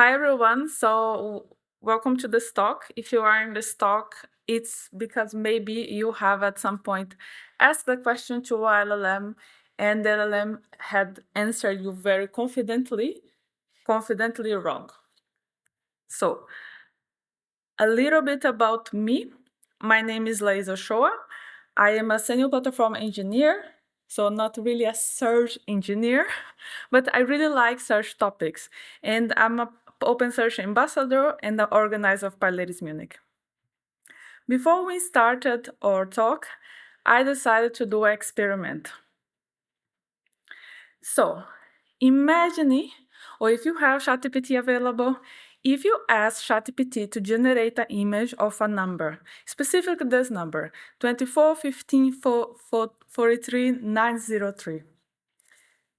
Hi, everyone. So, welcome to this talk. If you are in this talk, it's because maybe you have at some point asked the question to a LLM, and the LLM had answered you very confidently wrong. So, a little bit about me. My name is Laysa Uchoa. I am a senior platform engineer, so not really a search engineer, but I really like search topics. And I'm an OpenSearch ambassador and the organizer of PyLadies Munich. Before we started our talk, I decided to do an experiment. So imagine, or if you have ChatGPT available, if you ask ChatGPT to generate an image of a number, specifically this number, 24 15 43 903.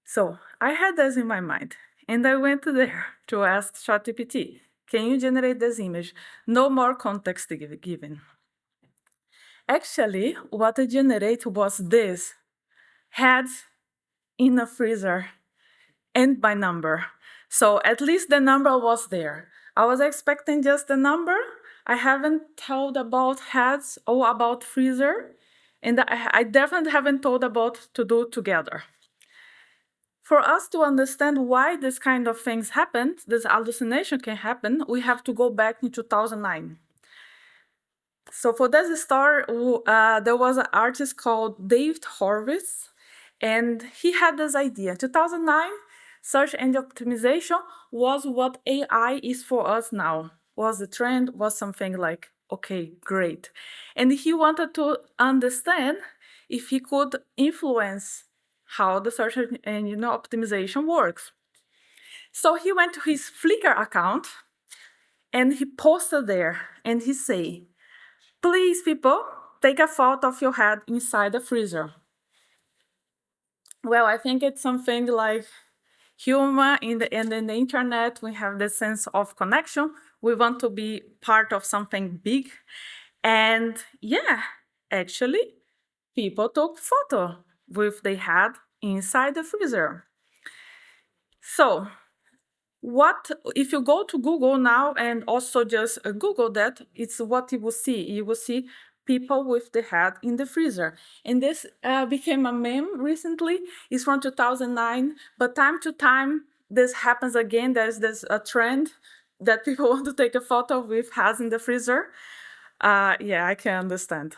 So I had this in my mind, and I went there to ask ChatGPT, can you generate this image? No more context given. Actually, what I generated was this, heads in a freezer and by number. So at least the number was there. I was expecting just the number. I haven't told about heads or about freezer, and I definitely haven't told about to do together. For us to understand why this kind of things happen, this hallucination can happen, we have to go back in 2009. So for this story, there was an artist called David Horowitz, and he had this idea. 2009, search engine optimization was what AI is for us now. Was the trend, was something like, okay, great. And he wanted to understand if he could influence how the search engine optimization works. So he went to his Flickr account and he posted there and he said, please, people, take a photo of your head inside the freezer. Well, I think it's something like human in the internet. We have this sense of connection. We want to be part of something big. And yeah, actually, people took photo with their head inside the freezer. So what if you go to Google now and also just Google that, it's what you will see. You will see people with the head in the freezer. And this became a meme recently. It's from 2009, but time to time, this happens again. There's this trend that people want to take a photo with heads in the freezer. Yeah, I can understand.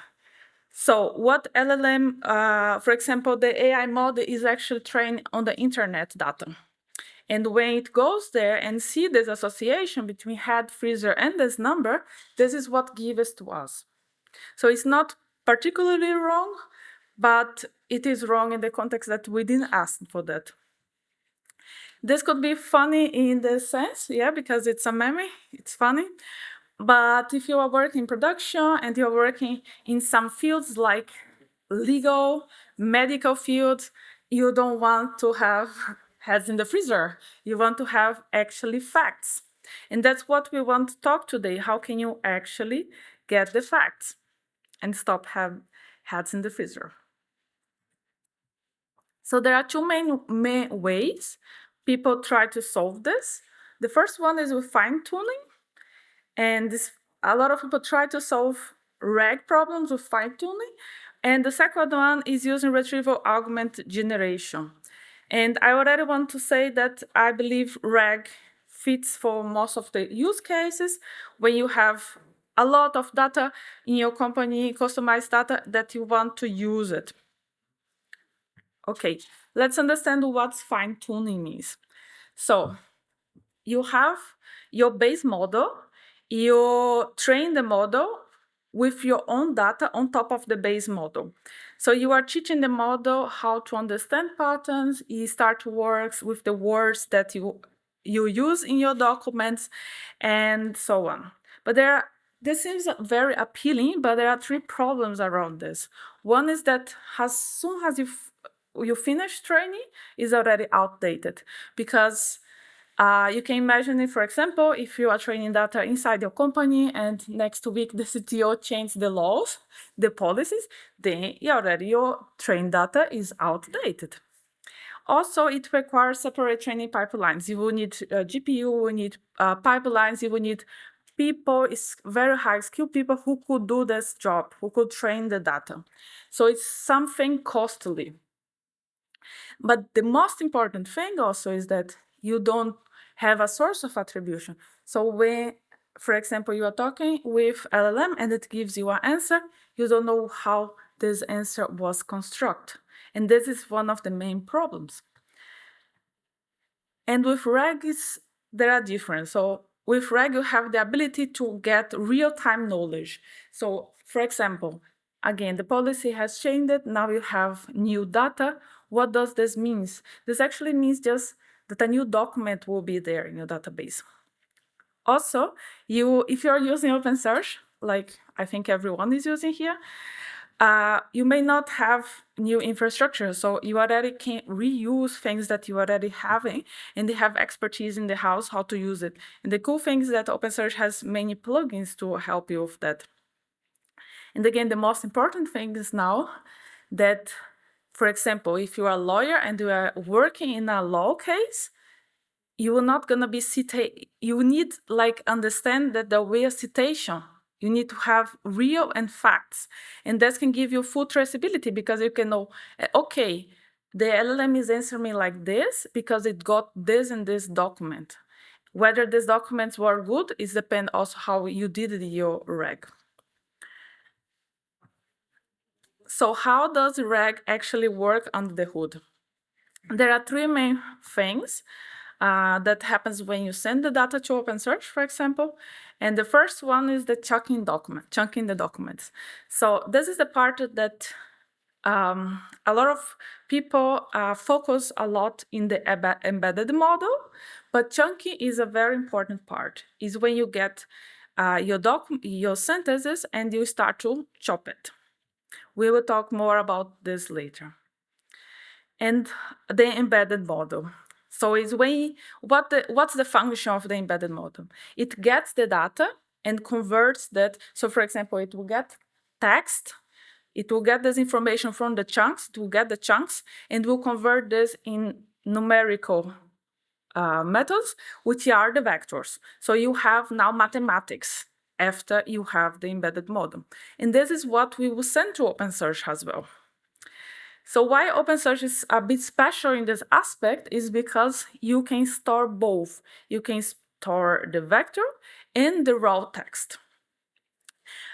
So what LLM, for example, the AI model is actually trained on the internet data. And when it goes there and see this association between head, freezer, and this number, this is what gives to us. So it's not particularly wrong, but it is wrong in the context that we didn't ask for that. This could be funny in the sense, yeah, because it's a meme, it's funny. But if you are working in production and you're working in some fields like legal, medical fields, you don't want to have heads in the freezer. You want to have actually facts. And that's what we want to talk today. How can you actually get the facts and stop having heads in the freezer? So there are two main ways people try to solve this. The first one is with fine-tuning. And a lot of people try to solve RAG problems with fine-tuning. And the second one is using retrieval augment generation. And I already want to say that I believe RAG fits for most of the use cases when you have a lot of data in your company, customized data that you want to use it. Okay, let's understand what fine-tuning is. So you have your base model. You train the model with your own data on top of the base model. So you are teaching the model how to understand patterns. You start works with the words that you use in your documents and so on. But this seems very appealing, but there are three problems around this. One is that as soon as you finish training, it's already outdated because you can imagine it, for example, if you are training data inside your company and next week the CTO changed the laws, the policies, then already your trained data is outdated. Also, it requires separate training pipelines. You will need GPU, you will need pipelines, you will need people, very high skilled people who could do this job, who could train the data. So it's something costly. But the most important thing also is that you don't have a source of attribution. So when, for example, you are talking with LLM and it gives you an answer, you don't know how this answer was constructed. And this is one of the main problems. And with RAG, there are different. So with RAG, you have the ability to get real-time knowledge. So for example, again, the policy has changed it. Now you have new data. What does this mean? This actually means just that a new document will be there in your database. Also, if you're using OpenSearch, like I think everyone is using here, you may not have new infrastructure, so you already can reuse things that you already having, and they have expertise in the house how to use it. And the cool thing is that OpenSearch has many plugins to help you with that. And again, the most important thing is now that, for example, if you are a lawyer and you are working in a law case, you are not going to be cited. You need understand that there will be a citation. You need to have real and facts. And that can give you full traceability because you can know, okay, the LLM is answering me like this because it got this in this document. Whether these documents were good is depend also how you did your RAG. So how does RAG actually work under the hood? There are three main things that happens when you send the data to OpenSearch, for example. And the first one is the chunking the documents. So this is the part that a lot of people focus a lot in the embedded model, but chunking is a very important part. Is when you get your sentences and you start to chop it. We will talk more about this later. And the embedded model. So it's what's the function of the embedded model? It gets the data and converts that. So for example, it will get text, it will get this information from the chunks, it will get the chunks, and will convert this in numerical methods, which are the vectors. So you have now mathematics after you have the embedded model. And this is what we will send to OpenSearch as well. So why OpenSearch is a bit special in this aspect is because you can store both. You can store the vector and the raw text.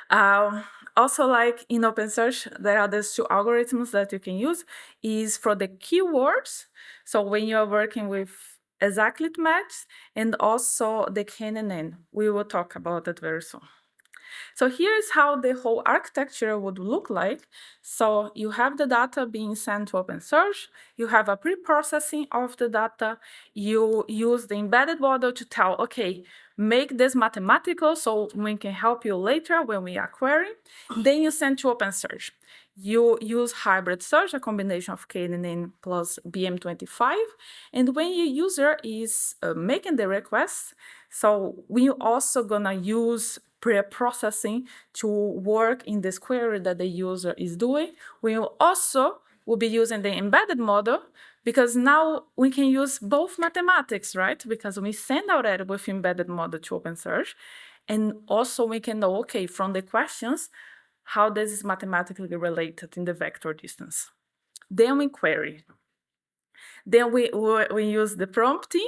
Also, like in OpenSearch, there are these two algorithms that you can use is for the keywords. So when you're working with exactly match and also the KNN. We will talk about that very soon. So here is how the whole architecture would look like. So you have the data being sent to OpenSearch. You have a pre-processing of the data. You use the embedded model to tell, okay, make this mathematical so we can help you later when we are querying. Then you send to OpenSearch. You use hybrid search, a combination of KNN plus BM25. And when your user is making the request, so we're also gonna use pre-processing to work in this query that the user is doing. We will be using the embedded model because now we can use both mathematics, right? Because we send already with embedded model to OpenSearch. And also we can know, okay, from the questions, how this is mathematically related in the vector distance. Then we query. Then we use the prompting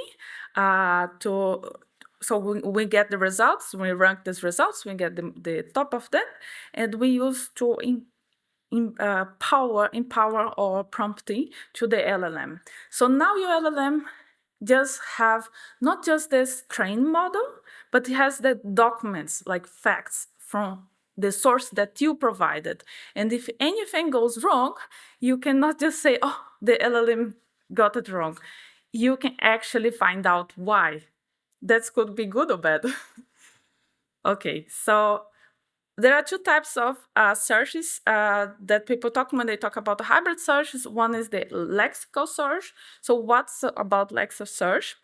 so we get the results, we rank these results, we get the top of them, and we use to empower our prompting to the LLM. So now your LLM just have not just this trained model, but it has the documents, like facts from the source that you provided. And if anything goes wrong, you cannot just say, oh, the LLM got it wrong. You can actually find out why. That could be good or bad. Okay, so there are two types of searches that people talk when they talk about the hybrid searches. One is the lexical search. So what's about lexical search?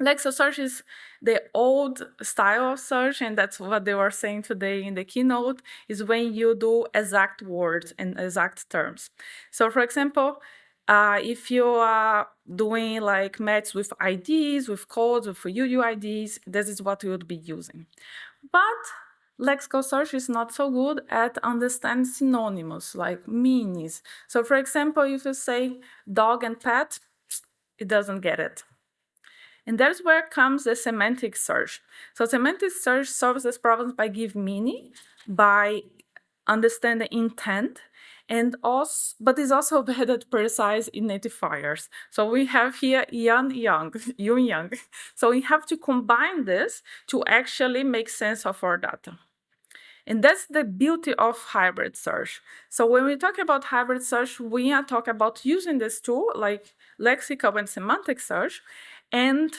Lexical search is the old style of search, and that's what they were saying today in the keynote, is when you do exact words and exact terms. So for example, If you are doing like match with IDs, with codes, with UUIDs, this is what you would be using. But lexical search is not so good at understanding synonyms like meanings. So for example, if you say dog and pet, it doesn't get it. And that's where comes the semantic search. So semantic search solves this problem by giving meaning, by understanding intent, and also, but is also bad at precise identifiers. So we have here yin yang. So we have to combine this to actually make sense of our data. And that's the beauty of hybrid search. So when we talk about hybrid search, we are talking about using this tool like lexical and semantic search and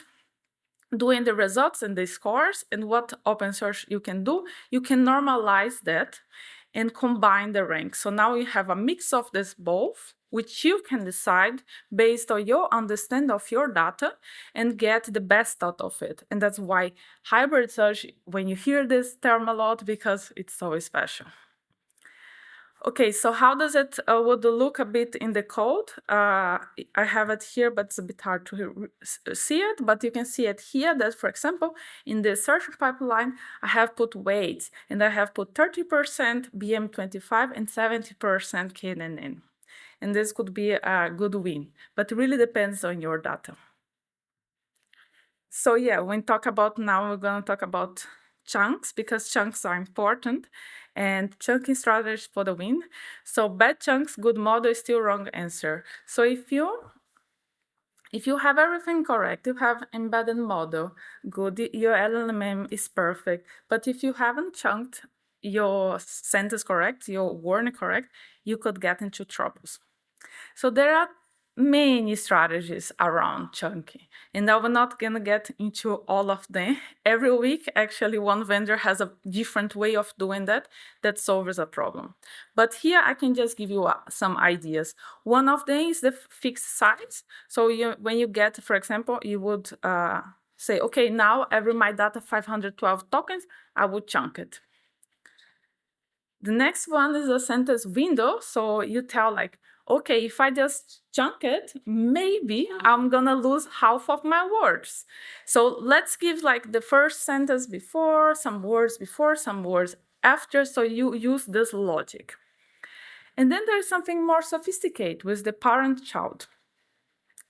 doing the results and the scores. And what OpenSearch you can do, you can normalize that and combine the ranks. So now you have a mix of this both, which you can decide based on your understanding of your data and get the best out of it. And that's why hybrid search, when you hear this term a lot, because it's so special. Okay, so how does it would look a bit in the code? I have it here, but it's a bit hard to see it, but you can see it here that, for example, in the search pipeline, I have put weights, and I have put 30% BM25 and 70% KNN. And this could be a good win, but it really depends on your data. So yeah, when talk about now, we're gonna talk about chunks because chunks are important and chunking strategies for the win. So bad chunks, good model is still wrong answer. So if you have everything correct, you have embedded model, good, your LLM is perfect. But if you haven't chunked your sentence correct, your word correct, you could get into troubles. So there are many strategies around chunking, and I'm not gonna get into all of them. Every week, actually, one vendor has a different way of doing that solves a problem. But here I can just give you some ideas. One of them is the fixed size. So when you get, for example, you would say, okay, now every my data 512 tokens, I would chunk it. The next one is a sentence window. So you tell like, okay, if I just chunk it, maybe I'm gonna lose half of my words. So let's give like the first sentence before, some words after, so you use this logic. And then there's something more sophisticated with the parent-child.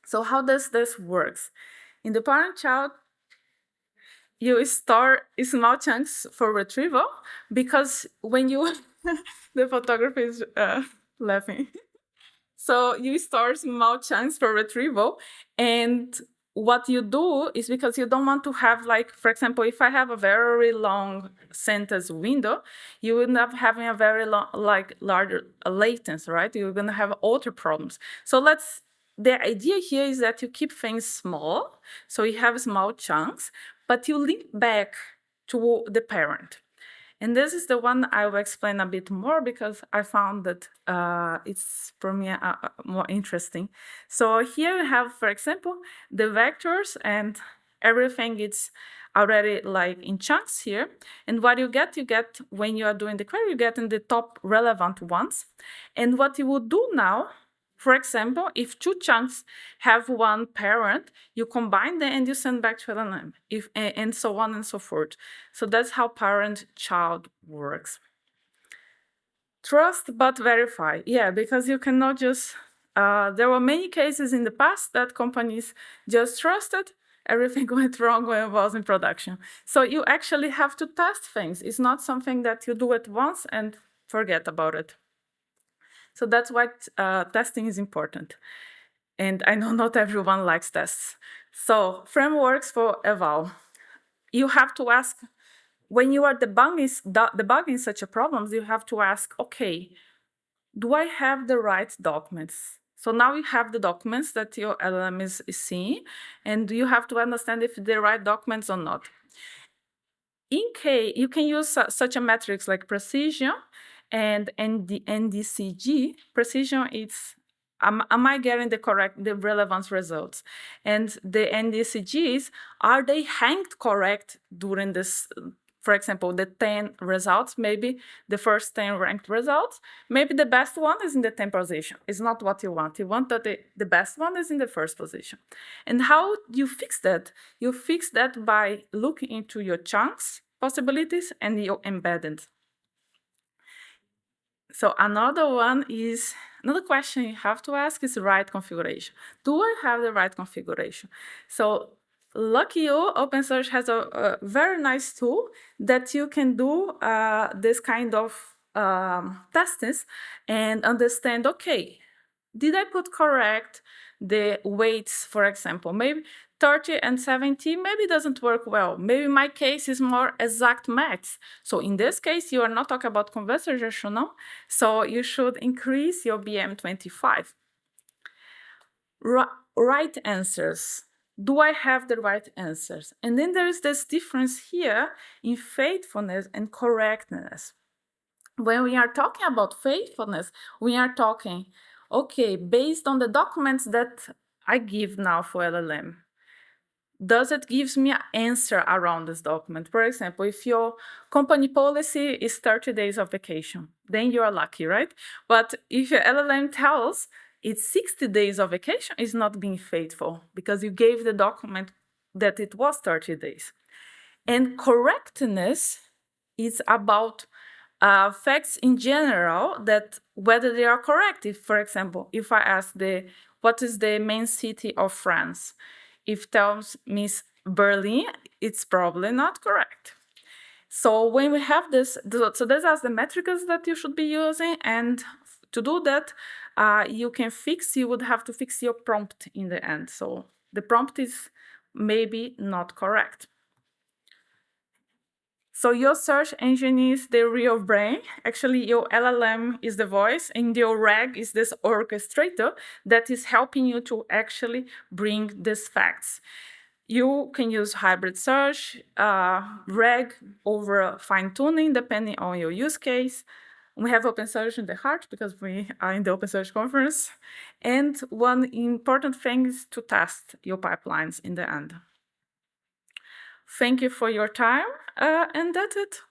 So how does this works? In the parent-child, you store small chunks for retrieval because when you, the photographer is laughing. So you store small chunks for retrieval. And what you do is because you don't want to have like, for example, if I have a very long sentence window, you end up having a very long, like larger latency, right? You're gonna have other problems. So the idea here is that you keep things small, so you have small chunks, but you link back to the parent. And this is the one I will explain a bit more because I found that it's for me more interesting. So here you have, for example, the vectors and everything it's already like in chunks here. And what you get when you are doing the query, you get in the top relevant ones. And what you would do now, for example, if two chunks have one parent, you combine them and you send back to LLM, and so on and so forth. So that's how parent-child works. Trust but verify. Yeah, because you cannot just, there were many cases in the past that companies just trusted, everything went wrong when it was in production. So you actually have to test things. It's not something that you do at once and forget about it. So that's why testing is important. And I know not everyone likes tests. So frameworks for eval. You have to ask, when you are debugging such a problem, you have to ask, okay, do I have the right documents? So now you have the documents that your LLM is seeing, and you have to understand if they're the right documents or not. In case, you can use such a metrics like precision, and the NDCG. Precision is, am I getting the relevance results? And the NDCGs, are they hanged correct during this, for example, the 10 results, maybe the first 10 ranked results, maybe the best one is in the 10th position. It's not what you want. You want that the best one is in the first position. And how you fix that? You fix that by looking into your chunks possibilities and your embeddings. So another question you have to ask is right configuration. Do I have the right configuration? So lucky you, OpenSearch has a very nice tool that you can do this kind of testings and understand, okay, did I put correct the weights, for example? Maybe 30 and 70 maybe doesn't work well. Maybe my case is more exact match. So in this case, you are not talking about conversational, so you should increase your BM25. Right answers. Do I have the right answers? And then there is this difference here in faithfulness and correctness. When we are talking about faithfulness, we are talking, okay, based on the documents that I give now for LLM, does it give me an answer around this document? For example, if your company policy is 30 days of vacation, then you are lucky, right? But if your LLM tells it's 60 days of vacation, it's not being faithful because you gave the document that it was 30 days. And correctness is about facts in general, that whether they are correct. If, for example, if I ask what is the main city of France? If it tells me Berlin, it's probably not correct. So when we have this, so these are the metrics that you should be using, and to do that, you would have to fix your prompt in the end. So the prompt is maybe not correct. So your search engine is the real brain. Actually, your LLM is the voice, and your RAG is this orchestrator that is helping you to actually bring these facts. You can use hybrid search, RAG over fine-tuning, depending on your use case. We have OpenSearch in the heart because we are in the OpenSearch conference. And one important thing is to test your pipelines in the end. Thank you for your time, and that's it.